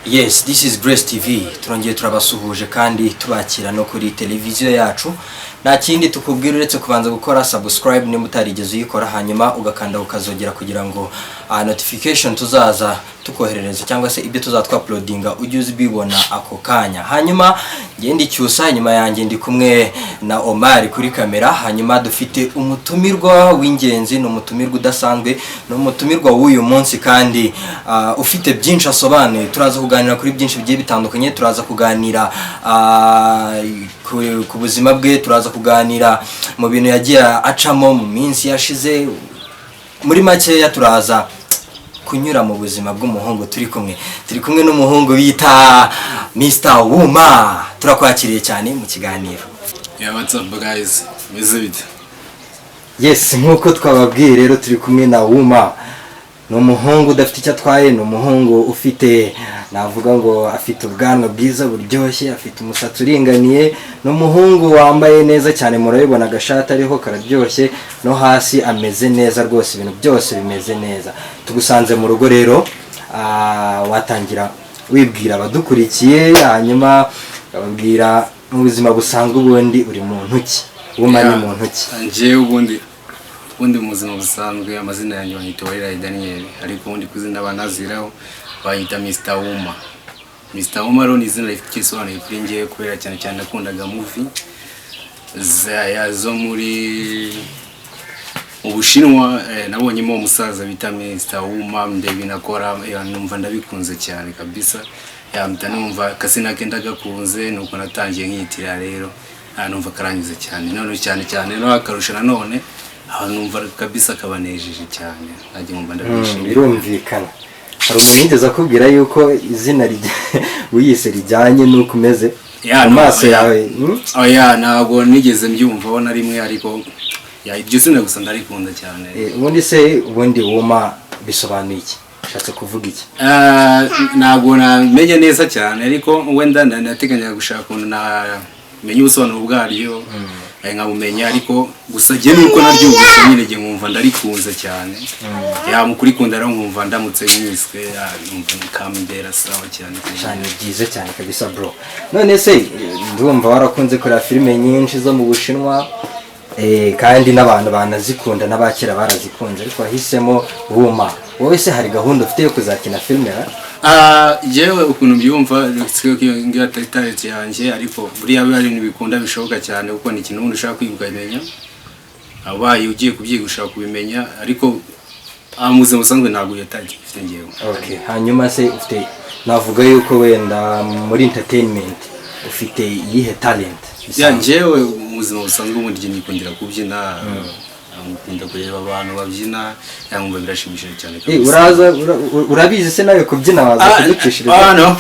Yes, this is Grace TV. Turongeye turabasuhuje kandi tubakira no kuri televiziyo yacu. Nta kindi tukubwira uretse kubanza gukora subscribe nimba utarigeze uyikora, hanyuma ugakanda ukazogera kugira ngo notification tuzaza tukoherereza cyangwa se ibyo tuzatwa uploadinga ujye uzibibona ako kanya. Hanyuma ngende cyusa, nyuma yanjye ndi kumwe na Omar kuri kamera. Hanyuma dufite umutumirwa w'ingenzi, no mutumirwa udasanzwe, no mutumirwa w'uyu munsi kandi ufite byinshi asobanuye. Turaza kuganira kuri byinshi bigiye bitandukanye, turaza kuganira ku buzima bwe, turaza kuganira mu bintu yagiye acamo mu minsi yashize. Muri makeya turaza kunyura mu buzima bw'umuhungu turi kumwe n'umuhungu bita Mr. Wuma. Turakwakiriye cyane mu kiganiro. Yeah, what's up guys? Mizibite. Yes, nkuko twababwiye rero turi kumwe na Wuma. Ni umuhungu udafite icyo atwaye, ni umuhungu ufite, navuga ngo afite ubwanwa bwiza buryoshye, afite umusatsi uringaniye, ni umuhungu wambaye neza cyane, murabibona agashati ariho kararyoshye, no hasi ameze neza rwose, ibintu byose bimeze neza. Tugusanze mu rugo rero, watangira wibwira abadukurikiye, hanyuma babwira mu buzima busanzwe ubundi uri muntu ki? Wuma ni muntu ki? Nje ubundi muzima busanzwe amazina yanjye banyita Warira Daniel, ariko ubundi kuzina banaziraho banyita Mr. Wuma. Mr. Wuma rero ni izina rifite igisobanuro kuri ngiye kubera cyane cyane nakundaga movie zo muri Ubushinwa. Nabonyemo umusaza bita Mr. Wuma ndebe nakora, numva ndabikunze cyane kabisa. Yamta numva kasina kenda gakunze, nuko natangiye nkitira rero numva karangize cyane, none cyane no akarusha none numva kabisa kabanejeje cyane, nagiye ngumva ndabishimye. Birumvikana. Hari umuntu yigeze akubwira yuko izina wiyise rijyanye nuko umeze amaso yawe? Oya, ntabwo nigeze mbyumvaho na rimwe, ariko ibyo zina gusa ndarikunda cyane. Ubundi Wuma bisobanuye iki? Ushatse kuvuga iki? Ntabwo namenye neza cyane, ariko wenda ndateganya gushaka ukuntu namenye ubusobanuro bwaryo nkabumenya, ariko gusa je nuko naryumvise nyine nge nkumva ndarikunze cyane. Mukurikunda rero nkumva ndamutse nyiswe, numva kamendera sawa cyane byiza cyane kabisa bro. None se ndumva warakunze kureba filime nyinshi zo mu Bushinwa, kandi n'abantu banazikunda, n'abakira barazikunze, ariko wahisemo Wuma. Wowe se hari gahunda ufite yo kuzakina filime? Jewe ukuntu byumva ngiye target yanjye, ariko buriya bari n'ibikunda bishoboka cyane, kuko ni ikintu umuntu ushaka kwigumenya, abaye ugiye kubyigushaka kubimenya, ariko amuze musanzwe ntabwo yatangiye ufite ngewe. Okay, hanyuma se ufite, navuga yuko wenda muri entertainment ufite iyihe talent? Jewe umuzima busanzwe ubundi ngiye nikundira kubyina, nkunda kureba abantu babyina, yangumva birashimishije cyane kabisa. Urabizi se nawe kubyina waza kuducishiriza? No.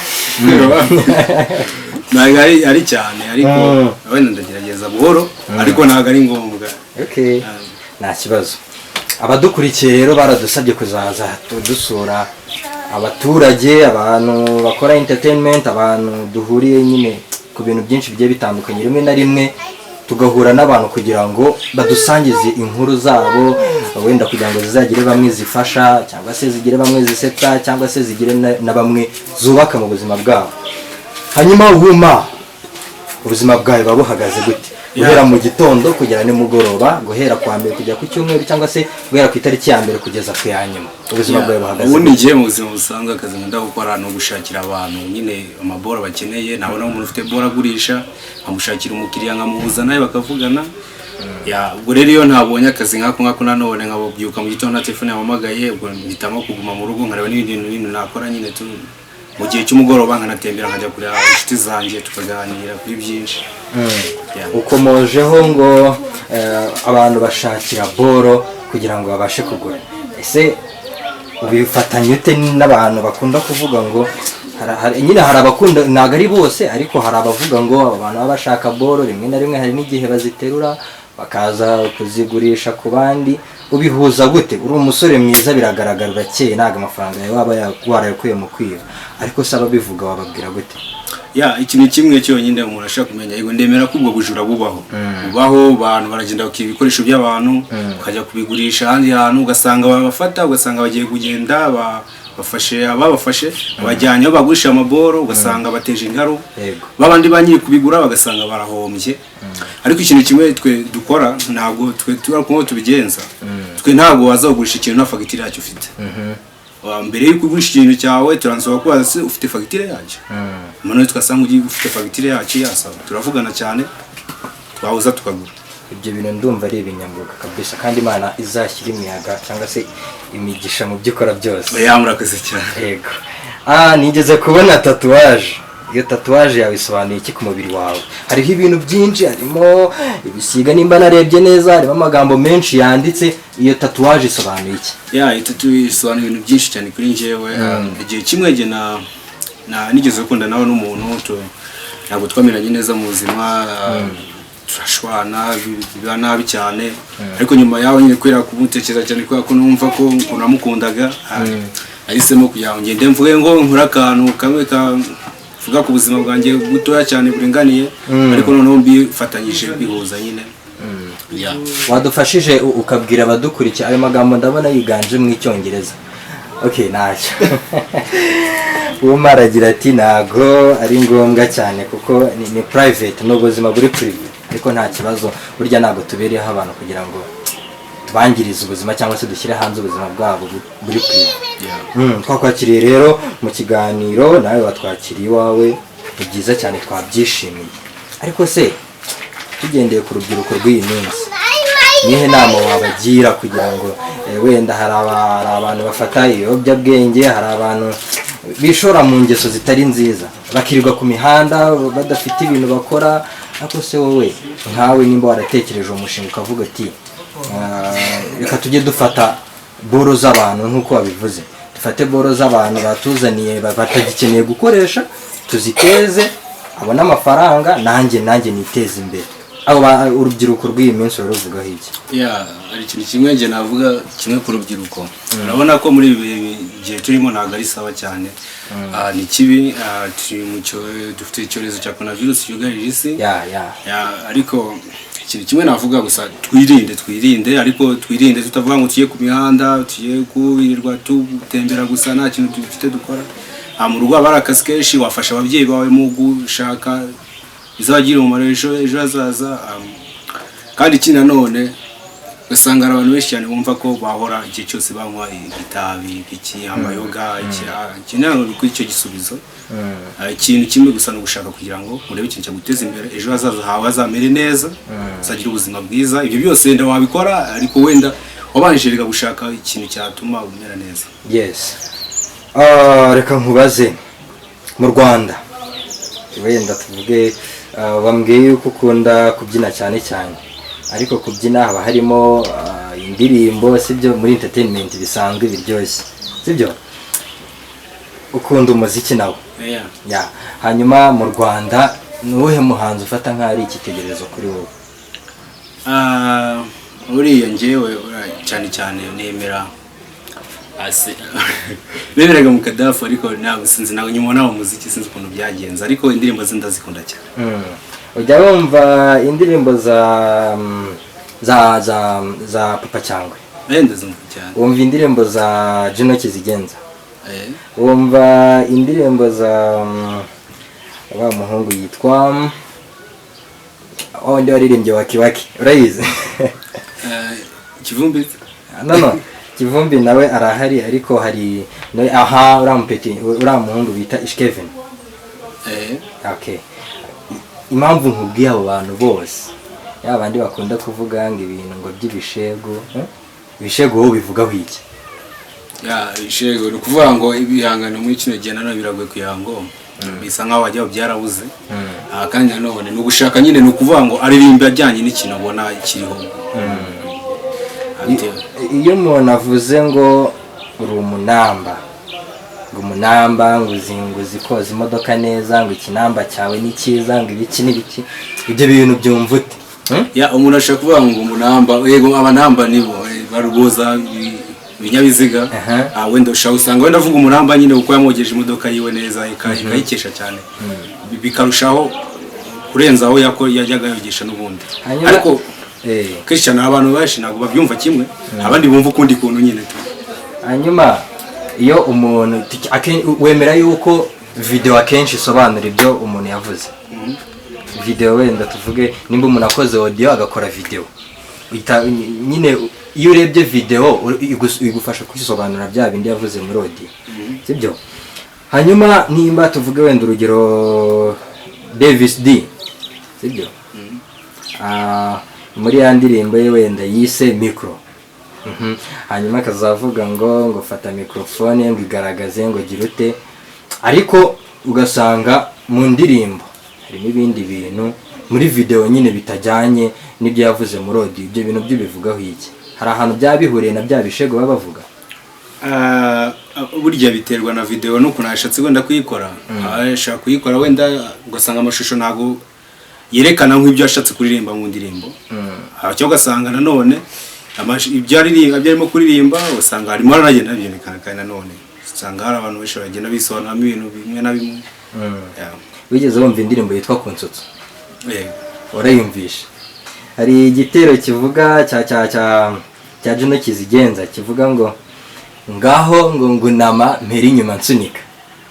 Ntabwo ari cyane, ariko wenda ndagerageza buhoro, ariko ntabwo ari ngombwa. Okay, nta kibazo. Abadukurikiye rero baradusabye kuzaza dusura abaturage, abantu bakora entertainment, abantu duhuriye nyine ku bintu byinshi bigiye bitandukanye, rimwe na rimwe tugahura n'abantu kugira ngo badusangize inkuru zabo, wenda kugira ngo zizagire bamwe zifasha, cyangwa se zigire bamwe zisetsa, cyangwa se zigire na bamwe zubaka mu buzima bwabo. Hanyuma Wuma, ubuzima bwawe babuhagaze gute? Guhera mu gitondo kugera nimugoroba, guhera kwa mbere kujya ku cyumweru, cyangwa se guhera ku itariki ya mbere kugeza ku ya nyuma, ubuzima bwawe buhagaze? Ubundi ngiye mu buzima busanzwe akazi nkunda gukora no gushakira abantu nyine amabora bakeneye. Nabona umuntu ufite bora agurisha, nkamushakira umukiriya, nkamuhuza nawe bakavugana. Ubwo rero iyo ntabonye akazi nkako nanone nkabyuka mu gitondo na telefone yamamagaye, ubwo mpitamo kuguma mu rugo nkareba n'ibindi bintu nakora nyine mu gihe cy'umugoroba, nkanatembera nkajya kureba inshuti zanjye tukaganira kuri byinshi. Ukomojeho ngo abantu bashakira boro kugira ngo babashe kugura. Ese ubifatanye ute n'abantu bakunda kuvuga ngo nyine hari abakunda, ntabwo ari bose, ariko hari abavuga ngo abantu baba bashaka boro, rimwe na rimwe hari n'igihe baziterura bakaza kuzigurisha ku bandi. Ubihuza gute? Uri umusore mwiza, biragaragara urakeye, ntabwo amafaranga yawe waba warayakuye mu kwiba, ariko se ababivuga wababwira gute? Ikintu kimwe cyonyine umuntu ashaka kumenya, yego ndemera ko ubwo bujura bubaho, abantu baragenda bakiba ibikoresho by'abantu bakajya kubigurisha ahandi hantu, ugasanga babafata, ugasanga bagiye kugenda bafashe ababafashe abajyanye aho bagurisha amaboro ugasanga bateje ingaro Yego. babandi banyiri kubigura bagasanga barahombye ariko ikintu kimwe twe dukora ntabwo twe turakumwe tubigenza twe ntabwo wazagurisha ikintu na fagitire yacyo ufite mbere yuko ugurisha ikintu cyawe turansaba ko ufite fagitire yacyo none twasanga ugiye ufite fagitire yacyo yasaba turavugana cyane twahuza tukagura ibyo bintu ndumva ari ibinyamwuga kabisa kandi Imana izashyira imiyaga cyangwa se imigisha mu byo ukora byose murakoze cyane yego nigeze kubona tatuwaje iyo tatuwaje yawe isobanuye iki ku mubiri wawe hariho ibintu byinshi harimo ibisiga nimba narebye neza harimo amagambo menshi yanditse iyo tatuwaje isobanuye iki tatuwaje isobanuye ibintu byinshi cyane kuri njyewe igihe kimwe jye nigeze gukunda nawe n'umuntu ntabwo twamenyanye neza mu buzima turashwana biba nabi cyane ariko nyuma yaho nyine kubera kumutekereza cyane kubera ko numva ko namukundaga ahisemo kugira ngo ngende mvuge ngo nkore akantu kamwe kavuga ku buzima bwanjye butoya cyane buringaniye ariko noneho mbifatanyije bihuza nyine wadufashije ukabwira abadukurikiye ayo magambo ndabona yiganje mu Icyongereza ntacyo Umar agira ati ntago ari ngombwa cyane kuko ni private n'ubuzima buri privé ariko nta kibazo burya ntago tubereyeho abantu kugira ngo tubangirize ubuzima cyangwa se dushyire hanze ubuzima bwabo buri privé twakwakiriye rero mu kiganiro nawe watwakiriye iwawe ni byiza cyane twabyishimiye ariko se tugendeye ku rubyiruko rw'iyi minsi nihe nama wabagira kugira ngo wenda hari abantu bafata ibiyobyabwenge hari abantu bishora mu ngeso zitari nziza bakirirwa ku mihanda badafite ibintu bakora ariko se wowe nkawe nimba waratekereje umushinga ukavuga ati reka tujye dufata boro z'abantu nk'uko wabivuze dufate boro z'abantu batuzaniye batagikeneye gukoresha tuziteze abone amafaranga nanjye niteze imbere urubyiruko rw'iyi minsi ruvugaho iki hari ikintu kimwe njye navuga kimwe ku rubyiruko urabona ko muri ibi gihe turimo ntabwo ari sawa cyane ni kibi dufite icyorezo cya coronavirus cyugarije isi ariko ikintu kimwe navuga gusa twirinde ariko twirinde tutavuga ngo tugiye ku mihanda tugiye kubirirwa tutembera gusa nta kintu dufite dukora mu rugo haba hari akazi kenshi wafasha ababyeyi bawe mu gushaka izabagira umumaro ejo hazaza kandi iki nanone ugasanga hari abantu benshi cyane bumva ko bahora igihe cyose banywa itabi amayoga iki ntabwo kuri icyo gisubizo ikintu kimwe gusa no gushaka kugira ngo urebe ikintu cyaguteza imbere ejo hazaza hawe hazamere neza uzagira ubuzima bwiza ibyo byose wenda wabikora ariko wenda wabanjirira gushaka ikintu cyatuma umera neza reka nkubaze mu Rwanda wenda tuvuge bambwiye yuko ukunda kubyina cyane cyane ariko kubyina haba harimo indirimbo sibyo muri entertainment bisanzwe biryoshye sibyo ukunda umuziki nawe hanyuma mu Rwanda nuwuhe muhanzi ufata nk'aho ari icyitegererezo kuri wowe uriya njyewe cyane cyane nemeraga mu Kadafu ariko ntabwo sinzi nawe nyuma nawo muziki sinzi ukuntu byagenze ariko indirimbo ze ndazikunda cyane ujya wumva indirimbo za Papa Cyangwe ndazumva cyane wumva indirimbo za Juno Kizigenza wumva indirimbo za wa muhungu yitwa ndi waririmbye Wakiwaki urayizi Kivumbi Kivumbi nawe arahari ariko hari uriya muhungu bita Ishkevin impamvu nkubwiye abo bantu bose bandi bakunda kuvuga ngo ibintu ngo by'ibishego ibishego wowe bivugaho iki ibishego ni ukuvuga ngo ibihangano muri kino gihe nanone biragoye kugira ngo bisa nkaho wajyaho byarabuze kandi nanone ni ugushaka nyine ni ukuvuga ngo aririmba ajyanye n'ikintu ubona kiriho iyo umuntu avuze ngo uri umunamba ngo uzi koza imodoka neza ngo ikinamba cyawe ni cyiza ngo ibiki n'ibiki ibyo bintu byumva ute umuntu ashaka kuvuga ngo umunamba yego abanamba nibo barugoza ibinyabiziga wenda ushaka usanga wenda avuga umunamba nyine uko yamwogeje imodoka yiwe neza ikayikesha cyane bikarushaho kurenza aho yajyaga yogesha n'ubundi ariko kenshi cyane abantu benshi ntabwo babyumva kimwe abandi bumva ukundi kuntu nyine hanyuma iyo umuntu wemera yuko video akenshi isobanura ibyo umuntu yavuze. Video wenda tuvuge nimba umuntu akoze audio agakora video nyine iyo urebye video igufasha kwisobanura bya bindi yavuze muri audio, sibyo? Hanyuma nimba tuvuge wenda urugero Davis D, sibyo? Muri ya ndirimbo ye wenda yise Micro, hanyuma akazavuga ngo fata microphone ngo igaragaze ngo girute, ariko ugasanga mu ndirimbo harimo ibindi bintu muri video nyine bitajyanye n'ibyo yavuze muri audio. Ibyo bintu byo bivugaho iki? Hari ahantu byabihuriye na bya bishego baba bavuga? Burya biterwa na video nuko nashatse wenda kuyikora. Ashaka kuyikora wenda ugasanga amashusho ntago yerekana nk'ibyo yashatse kuririmba mu ndirimbo. Cyo ugasanga nanone ibyo arimo kuririmba usanga harimo aragenda byerekana kandi nanone usanga hari abantu benshi bagenda bisobanuramo ibintu bimwe na bimwe. Wigeze wumva indirimbo yitwa Kunsutsu? Urayumvisha? Hari igitero kivuga cya Juno Kizigenza kivuga ngo ngaho ngo ngunama mpera inyuma nsunika.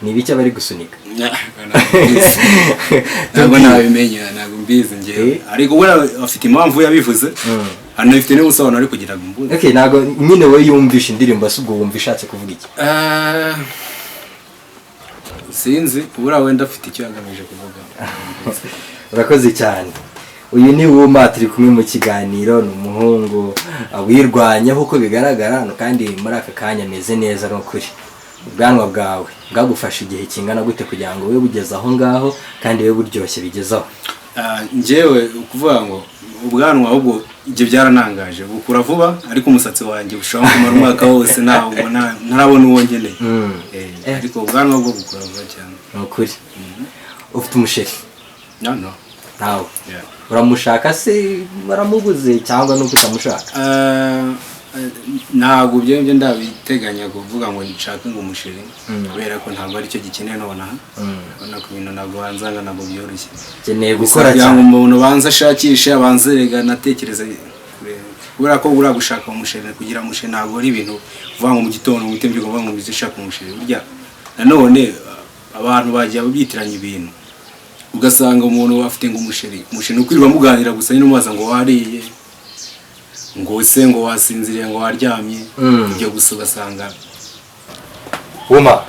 Ni biki bari gusunika? Ntabwo nabimenya, ntabwo mbizi ngewe. Ariko we afite impamvu yabivuze. Hano ifite n'ubusobanuro ari kugira ngo mbuze. Okay, ntabwo nyine we yumvisha indirimbo asubwo wumva ishatse kuvuga iki? Sinzi, ubura wenda afite icyo yagamije kuvuga. Urakoze cyane. Uyu ni Wuma turi kumwe mu kiganiro, ni umuhungu wirwanya uko bigaragara kandi muri aka kanya ameze neza n'ukuri. Ubwanwa bwawe bwagufasha igihe kingana gute kugira ngo we bugeze aho ngaho kandi we buryoshye bigezaho? Njyewe ukuvuga ngo ubwanwa ahubwo ibyo byaranangaje bukura vuba, ariko umusatsi wanjye ushobora kumara umwaka wose ntarabona uwo ngeneye. Ariko ubwanwa bwo bukura vuba cyane. N'ukuri. Ufite umusheri? No. Nawe? Uramushaka se baramubuze cyangwa nuko utamushaka? Ntabwo byo ndabiteganya kuvuga ngo nshaka ngo umusheri, kubera ko ntabwo ari cyo gikeneye nonaha. Ubona ko ibintu ntabwo banzanga ntabwo byoroshye. Keneye gukora cyane umuntu banza ashakisha abanze rega natekereza kubera ko ura gushaka umusheri kugira umusheri ntabwo ari ibintu uvuga ngo mu gitondo witembe kuvuga ngo bizishaka umusheri. Burya nanone abantu bagiye babyitiranya ibintu, ugasanga umuntu afite ngo umusheri ukwirirwa muganira gusa nyine umubaza ngo wariye ngo se ngo wasinziriye ngo waryamye, ibyo gusa ugasanga. Wuma,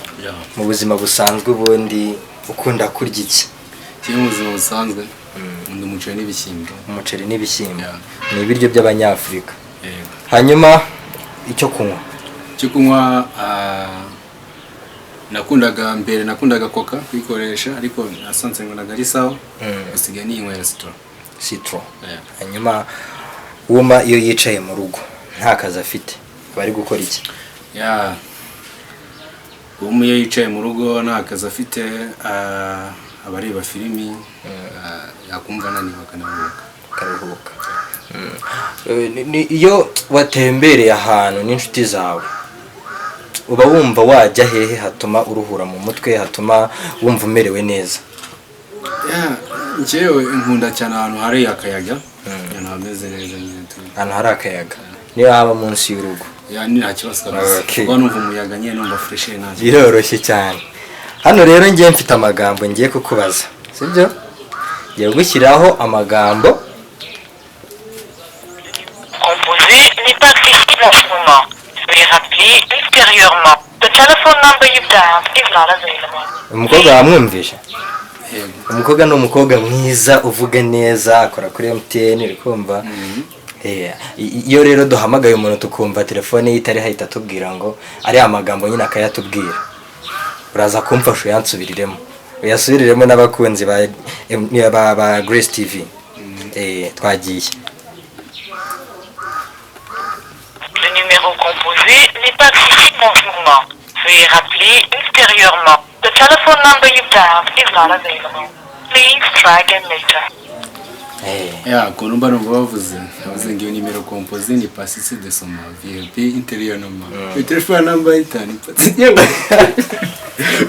mu buzima busanzwe ubundi ukunda kurya iki? Mu buzima busanzwe ndi umuceri n'ibishyimbo. Umuceri n'ibishyimbo ni ibiryo by'Abanyafurika. Hanyuma icyo kunywa nakundaga coca kwikoresha, ariko nasanze ngo nagari sawa, usigaye n'inywera citro. Hanyuma Wuma iyo yicaye mu rugo nta kazi afite bari gukora iki? Wuma iyo yicaye mu rugo nta kazi afite abareba filimi, yakumva ananiwe akaruhuka. Iyo watembereye ahantu n'inshuti zawe uba wumva wajya hehe hatuma uruhura mu mutwe, hatuma wumva umerewe neza? Njyewe nkunda cyane ahantu hari akayaga, ahantu hameze neza. Ahantu hari akayaga niyo haba munsi y'urugo? Nta kibazo kabisa, kuko numva umuyaga nyine numva fresh neza. Biroroshye cyane. Hano rero ngiye mfite amagambo ngiye kukubaza, sibyo? Ngiye gushyiraho amagambo. Composé n'est pas accessible en ce moment. Veuillez rappeler ultérieurement. The telephone number you dialed is not available. Umukobwa wamwumvisha? Umukobwa ni umukobwa mwiza uvuga neza, akora kuri MTN, uri kumva? Iyo rero duhamagaye umuntu tukumva telefone ye itari hahita tubwira ngo ari amagambo nyine akayatubwira, uraza kumfasha uyansubiriremo, uyasubiriremo n'abakunzi ba Grace TV. Twagiye. Le numéro composé n'est pas accessible en ce moment. Veuillez rappeler ultérieurement. The telephone number you dialed is not available. Please try again later. Kono mba numva bavuze ngo iyo nimero composé ni passé de soma VIP intérieur normal. Le téléphone number itani passé.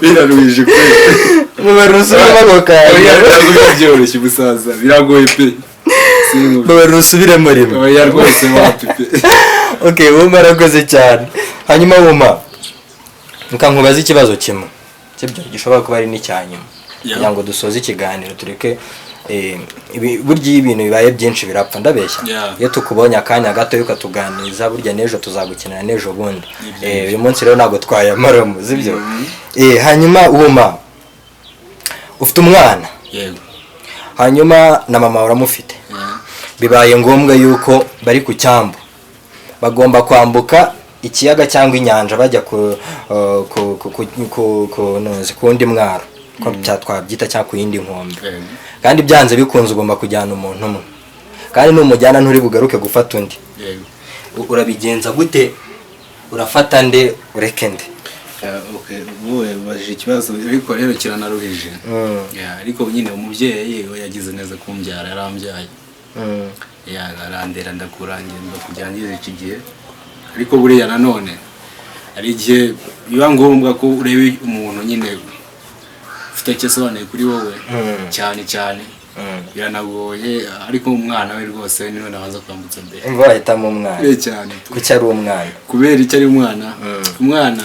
Biraruhije kwe. Mubarusu bagoka. Byoroshye busaza. Biragoye pe. Mubarusubiremo rimwe. Oya rwose wapi pe. Okay, Wuma arakoze cyane. Hanyuma Wuma, Nka nkubaza ikibazo kimwe sibyo gishobora kuba ari n'icyanyuma Yeah. kugira ngo dusoze ikiganiro tureke burya iyo ibintu bibaye byinshi birapfa ndabeshya Yeah. iyo tukubonye akanya gato ukatuganiriza burya n'ejo tuzagukenera n'ejo bundi uyu munsi rero ntabwo twayamaramo sibyo hanyuma Wuma ufite umwana yego hanyuma na mama uramufite bibaye ngombwa yuko bari ku cyambu bagomba kwambuka ikiyaga cyangwa inyanja bajya kundi mwaro ko twabyita cyangwa ku yindi nkombe kandi byanze bikunze ugomba kujyana umuntu umwe kandi numujyana nturi bugaruke gufata undi urabigenza gute urafata nde ureke nde wowe bajije ikibazo ariko rero kiranaruhije ariko nyine umubyeyi we yagize neza kumbyara yarambyaye arandera ndakurangira kujyangiza iki gihe ariko buriya nanone ari igihe biba ngombwa ko urebe umuntu nyine ufite icyo asobanuye kuri wowe cyane cyane biranagoye ariko umwana we rwose niwe nabanza kwambutsa mbere imva bahitamo umwana cyane kuki ari umwana kubera icyo ari umwana umwana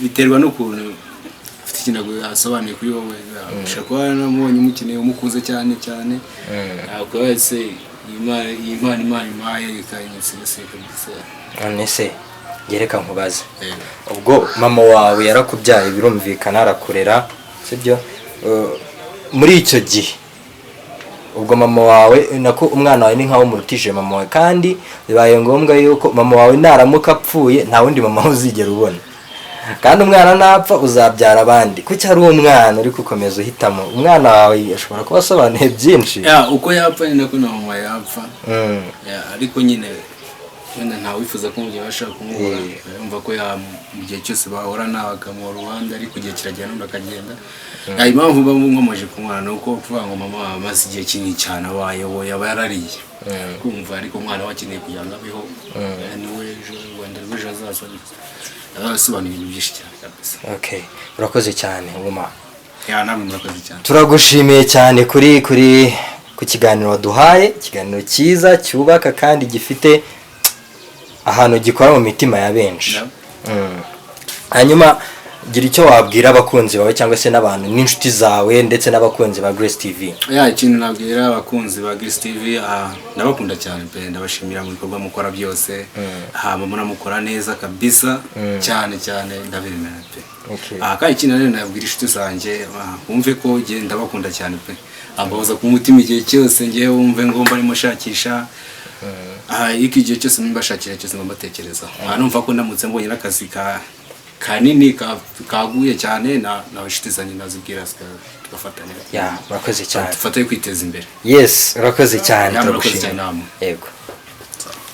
biterwa n'ukuntu ufite ikintu asobanuye kuri wowe ushobora kuba namubonye umukeneye umukuze cyane cyane ntabwo wese imana impaye ikayimusigasira kabisa none se gereka nkubaze ubwo mama wawe yarakubyaye birumvikana arakurera sibyo muri icyo gihe ubwo mama wawe nako umwana wawe ni nkaho umurutije mama wawe kandi bibaye ngombwa yuko mama wawe naramuka apfuye nta wundi mama uzigera ubona kandi umwana napfa uzabyara abandi kuki ari umwana uri gukomeza uhitamo umwana wawe ashobora kuba asobanuye byinshi uko yapfa ni nako na mama yapfa ariko nyine wenda ntawe wifuza ko umubyeyi bashaka kumubura yumva ko mu gihe cyose bahorana bakamuha uruhande ariko igihe kiragenda n'undi akagenda impamvu mba nkomeje ku mwana ni uko kuvuga ngo mama amaze igihe kinini cyane abayeho yaba yarariye kumva ariko umwana we akeneye kugira ngo abeho niwe ejo rwanda rw'ejo hazaza asobanura ibintu byinshi cyane kabisa urakoze cyane Wuma namwe murakoze cyane turagushimiye cyane ku kiganiro waduhaye ikiganiro cyiza cyubaka kandi gifite ahantu gikora mu mitima ya benshi hanyuma gira icyo wabwira abakunzi bawe cyangwa se n'abantu n'inshuti zawe ndetse n'abakunzi ba Grace TV ikintu nabwira abakunzi ba Grace TV ndabakunda cyane pe ndabashimira mu bikorwa mukora byose muramukora neza kabisa cyane ndabemera pe kandi ikintu rero nabwira inshuti zanjye wumve ko ndabakunda cyane pe ambaza ku mutima igihe cyose ngiye wumve ngomba arimo shakisha iki gihe cyose mbashakira cyose mbatekereza numva ko ndamutse mbonye n'akazi kanini kaguye cyane nawe inshuti zanjye nazibwira tugafatanya urakoze cyane dufatanye kwiteza imbere urakoze cyane turagushimira yego